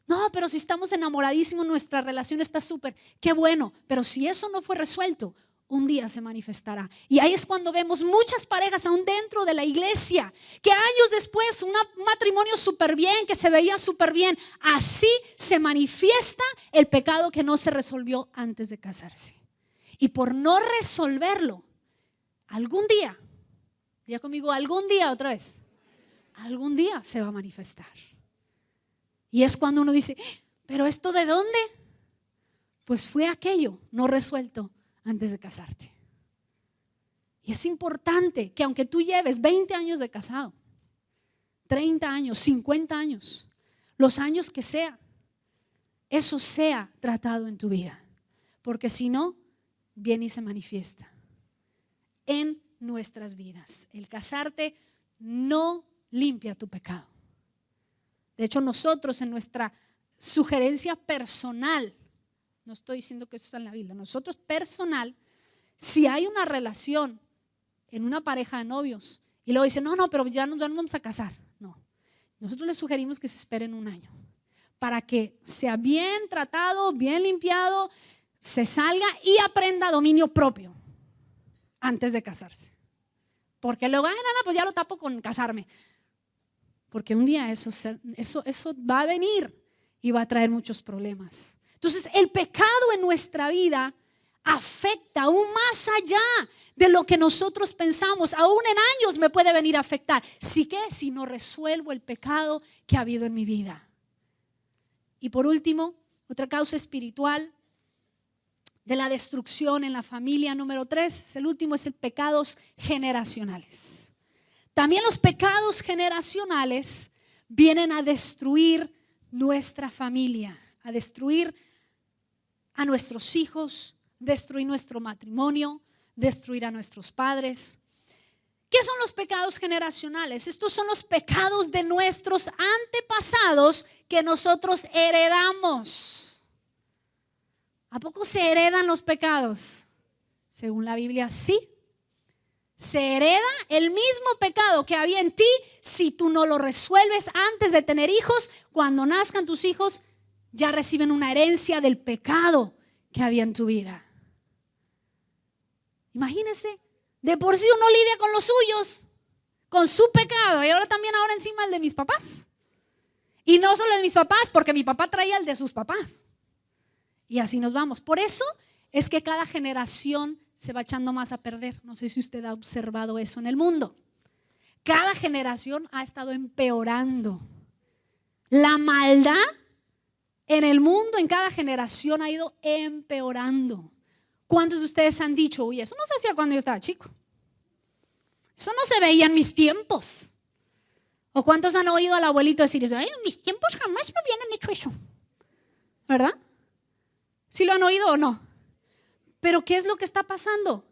No, pero si estamos enamoradísimos, nuestra relación está súper, qué bueno, pero si eso no fue resuelto, un día se manifestará. Y ahí es cuando vemos muchas parejas aún dentro de la iglesia, que años después un matrimonio súper bien, que se veía súper bien, así se manifiesta el pecado que no se resolvió antes de casarse. Y por no resolverlo, algún día, diga conmigo, algún día otra vez, algún día se va a manifestar. Y es cuando uno dice, ¿pero esto de dónde? Pues fue aquello no resuelto antes de casarte. Y es importante que aunque tú lleves 20 años de casado, 30 años, 50 años, los años que sea, eso sea tratado en tu vida. Porque si no, viene y se manifiesta en nuestras vidas. El casarte no limpia tu pecado. De hecho, nosotros en nuestra sugerencia personal, no estoy diciendo que eso está en la Biblia, nosotros personal, si hay una relación en una pareja de novios, Y luego dicen, no, pero ya nos vamos a casar. No, nosotros les sugerimos que se esperen 1 año para que sea bien tratado, bien limpiado, se salga y aprenda dominio propio antes de casarse. Porque luego, no, pues ya lo tapo con casarme. Porque un día eso va a venir y va a traer muchos problemas. Entonces el pecado en nuestra vida afecta aún más allá de lo que nosotros pensamos. Aún en años me puede venir a afectar. Si no resuelvo el pecado que ha habido en mi vida. Y por último, otra causa espiritual de la destrucción en la familia, número 3, el último es el pecados generacionales. También los pecados generacionales vienen a destruir nuestra familia, a destruir a nuestros hijos, destruir nuestro matrimonio, destruir a nuestros padres. ¿Qué son los pecados generacionales? Estos son los pecados de nuestros antepasados que nosotros heredamos. ¿A poco se heredan los pecados? Según la Biblia, sí. Se hereda el mismo pecado que había en ti si tú no lo resuelves antes de tener hijos. Cuando nazcan tus hijos, ya reciben una herencia del pecado que había en tu vida. Imagínense, de por sí uno lidia con los suyos, con su pecado, y ahora encima el de mis papás. Y no solo el de mis papás, porque mi papá traía el de sus papás. Y así nos vamos. Por eso es que cada generación se va echando más a perder. No sé si usted ha observado eso en el mundo. Cada generación ha estado empeorando. La maldad en el mundo, en cada generación ha ido empeorando. ¿Cuántos de ustedes han dicho, uy, eso no se hacía cuando yo estaba chico? Eso no se veía en mis tiempos. ¿O cuántos han oído al abuelito decir eso? Ay, en mis tiempos jamás me hubieran hecho eso. ¿Verdad? ¿Sí lo han oído o no? Pero ¿qué es lo que está pasando?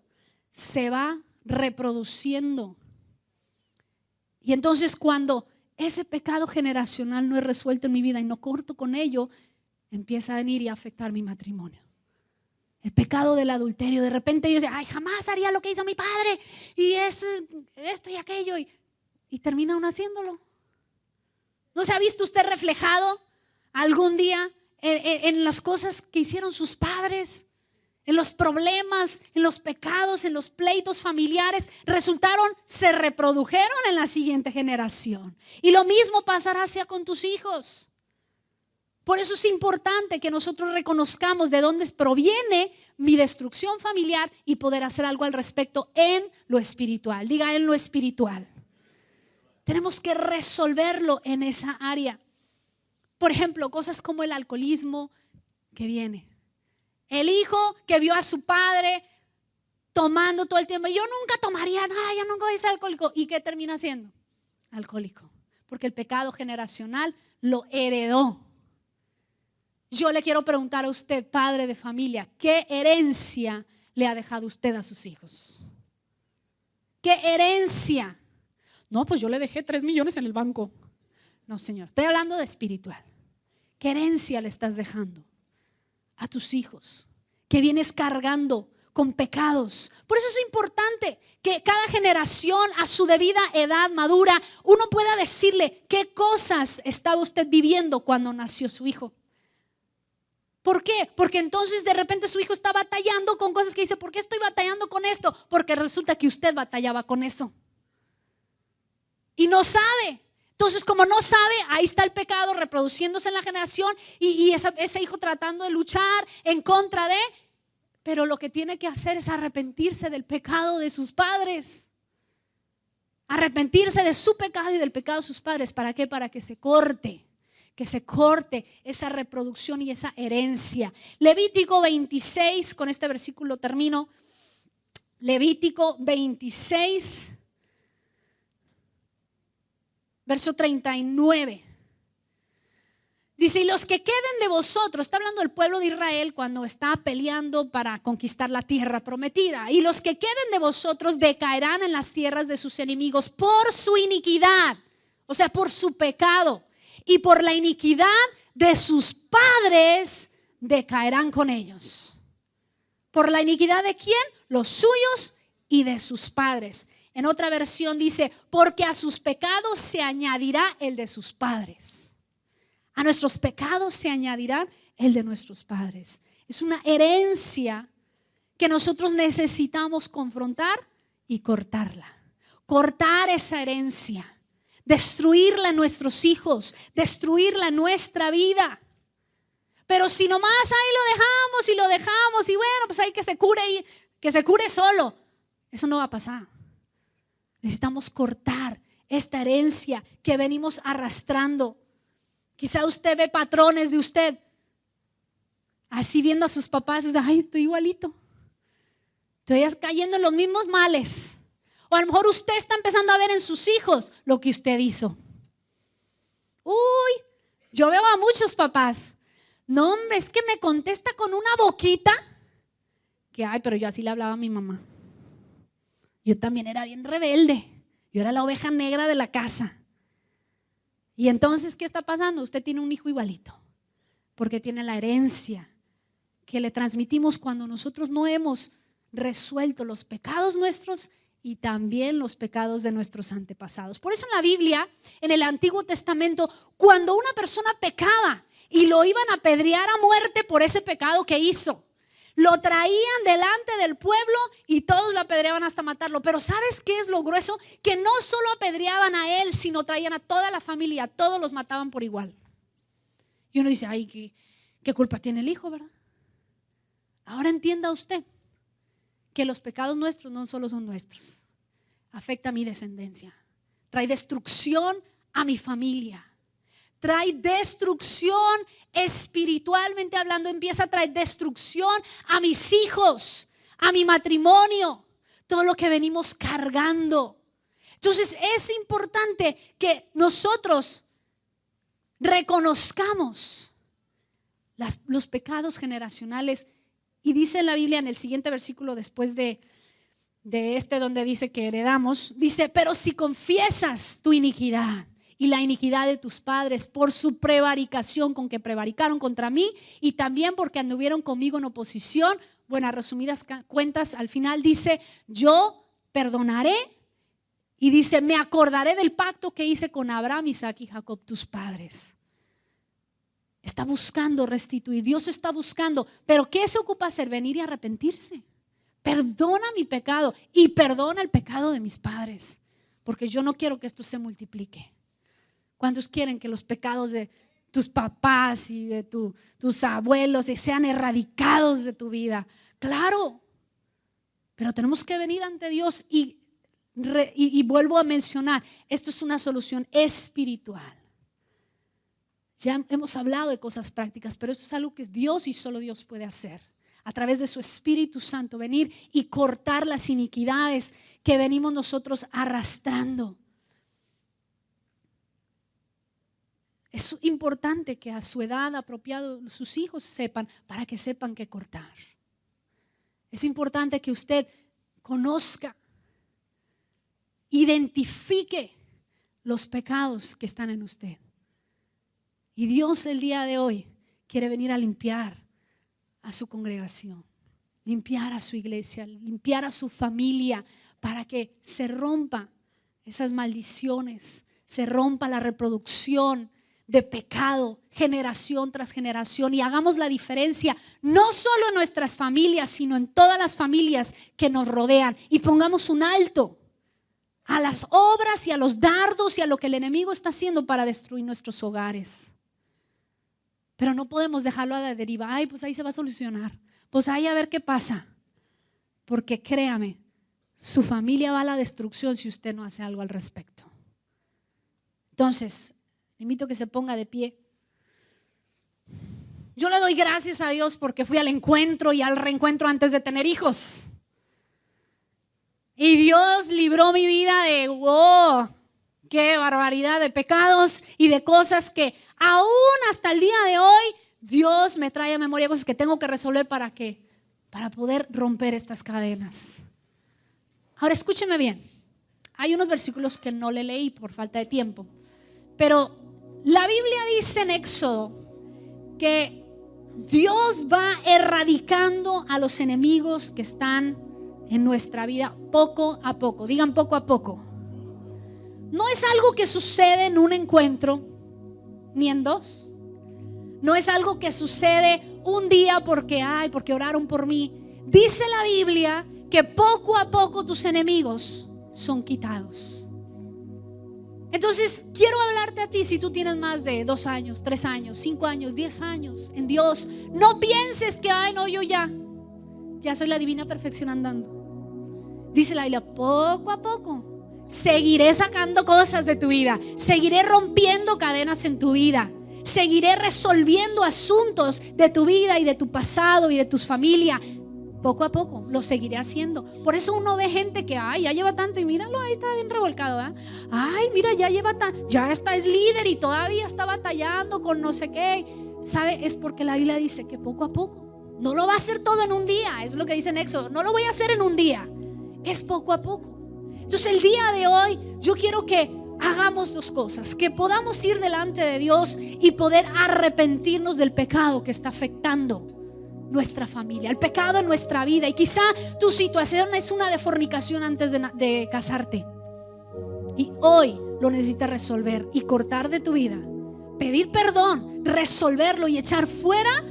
Se va reproduciendo. Y entonces cuando ese pecado generacional no es resuelto en mi vida y no corto con ello, empieza a venir y a afectar mi matrimonio. El pecado del adulterio. De repente yo decía, ay, jamás haría lo que hizo mi padre. Y esto y aquello. Y termina uno haciéndolo. ¿No se ha visto usted reflejado algún día en las cosas que hicieron sus padres? En los problemas, en los pecados, en los pleitos familiares, se reprodujeron en la siguiente generación. Y lo mismo pasará hacia con tus hijos. Por eso es importante que nosotros reconozcamos de dónde proviene mi destrucción familiar y poder hacer algo al respecto en lo espiritual. Diga, en lo espiritual. Tenemos que resolverlo en esa área. Por ejemplo, cosas como el alcoholismo que viene. El hijo que vio a su padre tomando todo el tiempo. Yo nunca tomaría, yo nunca voy a ser alcohólico. ¿Y qué termina siendo? Alcohólico. Porque el pecado generacional lo heredó. Yo le quiero preguntar a usted, padre de familia, ¿qué herencia le ha dejado usted a sus hijos? ¿Qué herencia? No, pues yo le dejé 3 millones en el banco. No, señor, estoy hablando de espiritual. ¿Qué herencia le estás dejando a tus hijos que vienes cargando con pecados? Por eso es importante que cada generación a su debida edad madura uno pueda decirle qué cosas estaba usted viviendo cuando nació su hijo. ¿Por qué? Porque entonces de repente su hijo está batallando con cosas que dice, ¿por qué estoy batallando con esto? Porque resulta que usted batallaba con eso y no sabe. Entonces, como no sabe, ahí está el pecado reproduciéndose en la generación y ese hijo tratando de luchar en contra de. Pero lo que tiene que hacer es arrepentirse del pecado de sus padres. Arrepentirse de su pecado y del pecado de sus padres. ¿Para qué? Para que se corte esa reproducción y esa herencia. Levítico 26, con este versículo termino. Levítico 26, verso 39. Dice, y los que queden de vosotros, está hablando del pueblo de Israel cuando está peleando para conquistar la tierra prometida. Y los que queden de vosotros decaerán en las tierras de sus enemigos por su iniquidad, o sea, por su pecado. Y por la iniquidad de sus padres decaerán con ellos. ¿Por la iniquidad de quién? Los suyos y de sus padres. En otra versión dice, porque a sus pecados se añadirá el de sus padres. A nuestros pecados se añadirá el de nuestros padres. Es una herencia que nosotros necesitamos confrontar y cortarla. Cortar esa herencia, destruirla en nuestros hijos, destruirla en nuestra vida. Pero si nomás ahí lo dejamos y bueno, pues ahí que se cure solo, eso no va a pasar. Necesitamos cortar esta herencia que venimos arrastrando. Quizá usted ve patrones de usted, así viendo a sus papás, ay, estoy igualito, estoy cayendo en los mismos males. O a lo mejor usted está empezando a ver en sus hijos lo que usted hizo. Yo veo a muchos papás, no hombre, es que me contesta con una boquita, que pero yo así le hablaba a mi mamá. Yo también era bien rebelde, yo era la oveja negra de la casa. Y entonces, ¿qué está pasando? Usted tiene un hijo igualito, porque tiene la herencia que le transmitimos cuando nosotros no hemos resuelto los pecados nuestros y también los pecados de nuestros antepasados. Por eso en la Biblia, en el Antiguo Testamento, cuando una persona pecaba y lo iban a apedrear a muerte por ese pecado que hizo, lo traían delante del pueblo y todos lo apedreaban hasta matarlo. Pero ¿sabes qué es lo grueso? Que no solo apedreaban a él, sino traían a toda la familia, todos los mataban por igual. Y uno dice, ay, ¿qué culpa tiene el hijo, verdad? Ahora entienda usted que los pecados nuestros no solo son nuestros, afecta a mi descendencia, trae destrucción a mi familia, trae destrucción espiritualmente hablando, empieza a traer destrucción a mis hijos, a mi matrimonio, todo lo que venimos cargando. Entonces es importante que nosotros reconozcamos los pecados generacionales. Y dice en la Biblia, en el siguiente versículo después de donde dice que heredamos, dice, pero si confiesas tu iniquidad y la iniquidad de tus padres por su prevaricación con que prevaricaron contra mí y también porque anduvieron conmigo en oposición, bueno, a resumidas cuentas, al final dice, yo perdonaré y dice, me acordaré del pacto que hice con Abraham, Isaac y Jacob, tus padres. Está buscando restituir, Dios está buscando, pero ¿qué se ocupa hacer? Venir y arrepentirse. Perdona mi pecado y perdona el pecado de mis padres, porque yo no quiero que esto se multiplique. ¿Cuántos quieren que los pecados de tus papás y de tus abuelos sean erradicados de tu vida? Claro, pero tenemos que venir ante Dios y vuelvo a mencionar, esto es una solución espiritual. Ya hemos hablado de cosas prácticas, pero esto es algo que Dios y solo Dios puede hacer. A través de su Espíritu Santo, venir y cortar las iniquidades que venimos nosotros arrastrando. Es importante que a su edad apropiada sus hijos sepan, para que sepan qué cortar. Es importante que usted conozca, identifique los pecados que están en usted. Y Dios el día de hoy quiere venir a limpiar a su congregación, limpiar a su iglesia, limpiar a su familia, para que se rompa esas maldiciones, se rompa la reproducción de pecado generación tras generación y hagamos la diferencia no solo en nuestras familias, sino en todas las familias que nos rodean, y pongamos un alto a las obras y a los dardos y a lo que el enemigo está haciendo para destruir nuestros hogares. Pero no podemos dejarlo a la deriva. Ay, pues ahí se va a solucionar. Pues ahí a ver qué pasa. Porque créame, su familia va a la destrucción si usted no hace algo al respecto. Entonces, le invito a que se ponga de pie. Yo le doy gracias a Dios porque fui al encuentro y al reencuentro antes de tener hijos. Y Dios libró mi vida de qué barbaridad de pecados y de cosas que aún hasta el día de hoy Dios me trae a memoria, cosas que tengo que resolver para poder romper estas cadenas. Ahora escúcheme bien, hay unos versículos que no le leí por falta de tiempo, pero la Biblia dice en Éxodo que Dios va erradicando a los enemigos que están en nuestra vida poco a poco. Digan poco a poco. No es algo que sucede en un encuentro, ni en dos. No es algo que sucede un día porque oraron por mí. Dice la Biblia que poco a poco tus enemigos son quitados. Entonces quiero hablarte a ti, si tú tienes más de 2 años, 3 años, 5 años, 10 años en Dios. No pienses que yo ya soy la divina perfección andando. Dice la Biblia, poco a poco seguiré sacando cosas de tu vida, seguiré rompiendo cadenas en tu vida, seguiré resolviendo asuntos de tu vida y de tu pasado y de tus familias. Poco a poco lo seguiré haciendo. Por eso uno ve gente que ya lleva tanto, y míralo, ahí está bien revolcado, ¿eh? Mira, ya es líder y todavía está batallando con no sé qué. ¿Sabe? Es porque la Biblia dice que poco a poco. No lo va a hacer todo en un día, es lo que dice en Éxodo. No lo voy a hacer en un día, es poco a poco. Entonces el día de hoy yo quiero que hagamos 2 cosas: que podamos ir delante de Dios y poder arrepentirnos del pecado que está afectando nuestra familia, el pecado en nuestra vida. Y quizá tu situación es una de fornicación antes de casarte, y hoy lo necesitas resolver y cortar de tu vida, pedir perdón, resolverlo y echar fuera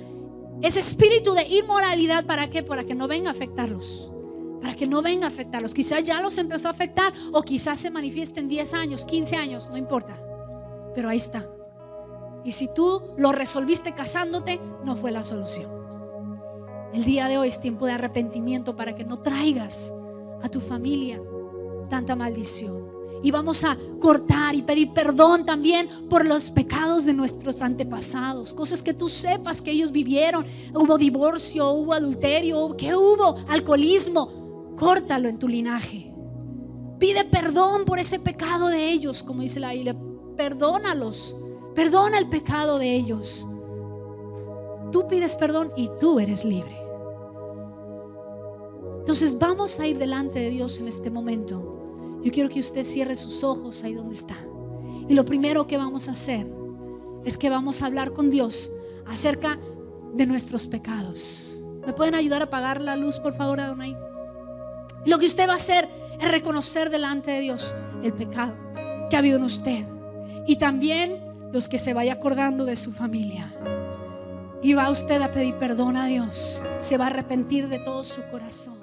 ese espíritu de inmoralidad. ¿Para qué? Para que no venga a afectarlos. Para que no venga a afectarlos. Quizás ya los empezó a afectar, o quizás se manifieste en 10 años, 15 años, no importa, pero ahí está. Y si tú lo resolviste casándote, no fue la solución. El día de hoy es tiempo de arrepentimiento para que no traigas a tu familia tanta maldición. Y vamos a cortar y pedir perdón también por los pecados de nuestros antepasados, cosas que tú sepas que ellos vivieron. Hubo divorcio, hubo adulterio, que hubo alcoholismo. Córtalo en tu linaje. Pide perdón por ese pecado de ellos, como dice la Biblia. Perdónalos, perdona el pecado de ellos. Tú pides perdón y tú eres libre. Entonces vamos a ir delante de Dios en este momento. Yo quiero que usted cierre sus ojos ahí donde está. Y lo primero que vamos a hacer es que vamos a hablar con Dios acerca de nuestros pecados. ¿Me pueden ayudar a apagar la luz, por favor, Adonai? Lo que usted va a hacer es reconocer delante de Dios el pecado que ha habido en usted, y también los que se vaya acordando de su familia. Y va usted a pedir perdón a Dios. Se va a arrepentir de todo su corazón.